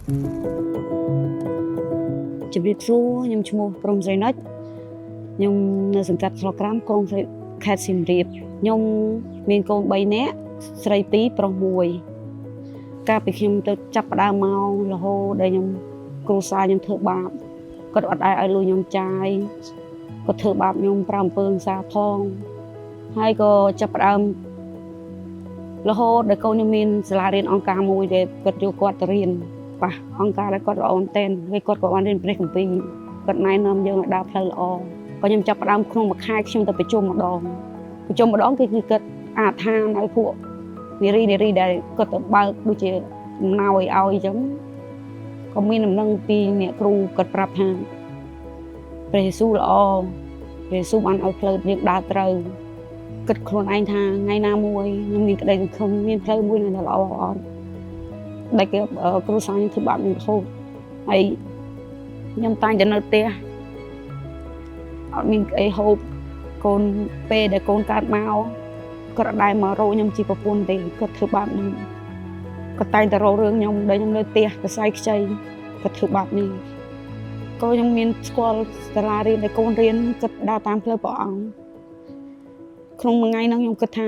ជំរាបសួរខ្ញុំឈ្មោះព្រំស្រីណុចខ្ញុំនៅសង្កាត់ស្រុកក្រាមក្រុងខេត្តសៀមរាបខ្ញុំមានកូន3នាក់ស្រី2ប្រុស1កាលពីខ្ញុំទៅចាប់ផ្ដើមមករហូតដល់ខ្ញុំគ្រួសារខ្ញុំធ្វើបាបគាត់អត់ឲ្យលុយខ្ញុំចាយគាត់ធ្វើបាបខ្ញុំប្រអំពើហិង្សាផងហើយក៏ចាប់ផ្ដើមរហូតដល់កូនខ្ញុំមានសាលារៀនអង្គការមួយដែលគាត់យកគាត់ទៅរៀនប៉ះអង្គការដែលគាត់ល្អមែនទែនហើយគាត់ក៏បានរៀនព្រះគម្ពីរគាត់ណែនាំយើងឲ្យដើរផ្លូវល្អក៏ខ្ញុំចាប់ផ្ដើមក្នុងមួយខែខ្ញុំទៅប្រជុំម្ដងគឺគាត់អាឋានឲ្យពួកនារីដែលគាត់ទៅបើកដូចជាអំណោយឲ្យអញ្ចឹងក៏មានដំណឹងពីអ្នកគ្រូគាត់ប្រាប់ថាព្រះយេស៊ូវល្អព្រះយេស៊ូវបានឲ្យផ្លូវយើងដើរត្រូវគិតខ្លួនឯងថាថ្ងៃណាមួយខ្ញុំមានក្តីសង្ឃឹមមានផ្លូវមួយដែលល្អអត់ដែលគេគ្រូសាស្ត្រខ្ញុំធ្វើបាបខ្ញុំរហូតហើយខ្ញុំតែងតែនៅផ្ទះអត់មានអីហូបកូនពេលដែលកូនកើតមកគាត់អត់ដែលមករកខ្ញុំជាប្រពន្ធទេគាត់ធ្វើបាបខ្ញុំគាត់តែងតែរករឿងខ្ញុំដែលខ្ញុំនៅផ្ទះកសែខ្ចីគាត់ធ្វើបាបនេះក៏ខ្ញុំមានស្គាល់សាលារៀនដែលកូនរៀនគាត់ដើរតាមផ្លូវព្រះអង្គក្នុងមួយថ្ងៃហ្នឹងខ្ញុំគិតថា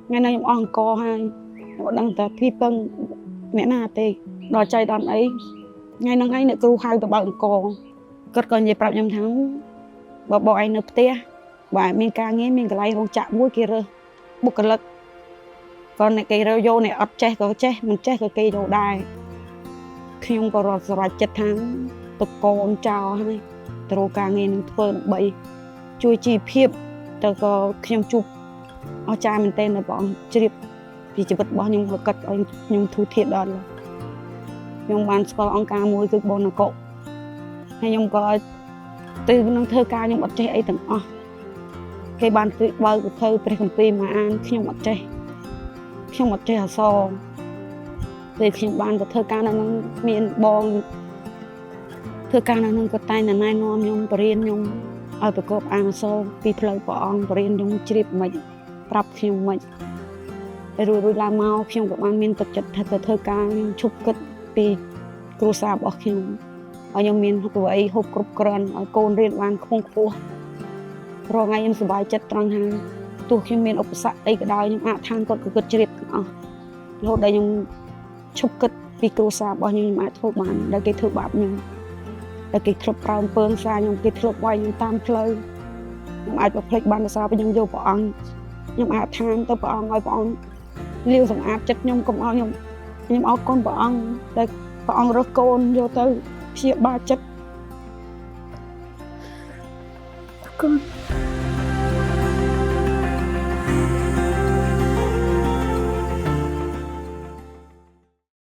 ថ្ងៃហ្នឹងខ្ញុំអស់អង្គហើយខ្ញុំអត់ដឹងថាពីពឹងអ្នកណាទេដល់ចៃដល់អីថ្ងៃហ្នឹងឯងអ្នកគ្រូហៅទៅបើកអង្គគាត់ក៏និយាយប្រាប់ខ្ញុំថាបើបងឯងនៅផ្ទះបាទមានការងារមានកន្លែងរោងចក្រមួយគេរើសបុគ្គលិកក៏អ្នកគេរើសយកអ្នកអត់ចេះក៏ចេះមិនចេះក៏គេយកដែរខ្ញុំក៏រត់ស្រេចចិត្តថាទៅកូនចោលហើយទៅរកការងារនឹងធ្វើដើម្បីជួយជីវភាពទៅក៏ខ្ញុំជួបអស្ចារ្យមែនទែនដែលព្រះអង្គជ្រាបពីជីវិតរបស់ខ្ញុំគាត់ឲ្យខ្ញុំធូរធាតដល់ខ្ញុំបានស្គាល់អង្គការមួយគឺបងនគរហើយខ្ញុំក៏ទៅនឹងធ្វើការខ្ញុំអត់ចេះអីទាំងអស់គេបានបើកទៅព្រះគម្ពីរមកអានខ្ញុំអត់ចេះអក្សរពេលខ្ញុំបានទៅធ្វើការនៅនឹងមានបងធ្វើការនៅនឹងក៏តែងតែណែនាំខ្ញុំបរៀនខ្ញុំឲ្យប្រកបអានអក្សរពីផ្លូវព្រះអង្គបរៀនខ្ញុំជ្រាបមិនប្រាប់ខ្ញុំមិនតែរួចឡើងមកខ្ញុំក៏បានមានទឹកចិត្តថាទៅធ្វើការខ្ញុំឈប់គិតពីគ្រួសាររបស់ខ្ញុំឲ្យខ្ញុំមានអ្វីហូបគ្រប់គ្រាន់ឲ្យកូនរៀនបានខ្ពង់ខ្ពស់រាល់ថ្ងៃខ្ញុំសប្បាយចិត្តត្រង់ថាទោះខ្ញុំមានឧបសគ្គអីក៏ដោយខ្ញុំអាចថាគាត់ក៏គិតជ្រាបទាំងអស់រហូតដល់ខ្ញុំឈប់គិតពីគ្រួសាររបស់ខ្ញុំអាចធ្វើបានដែលគេធ្វើបាបខ្ញុំដែលគេធ្លាប់ប្រោមពើងសារខ្ញុំគេធ្លាប់វាយខ្ញុំតាមផ្លូវខ្ញុំអាចបំភ្លេចបានដោយសារខ្ញុំយកព្រះអង្គខ្ញុំអាចថាទៅព្រះអង្គឲ្យព្រះអង្គលាវសម្អាតចិត្តខ្ញុំកុំឲ្យខ្ញុំអរគុណព្រះអង្គដែលព្រះអង្គរើសកូនយកទៅព្យាបាលចិត្តអរគុណ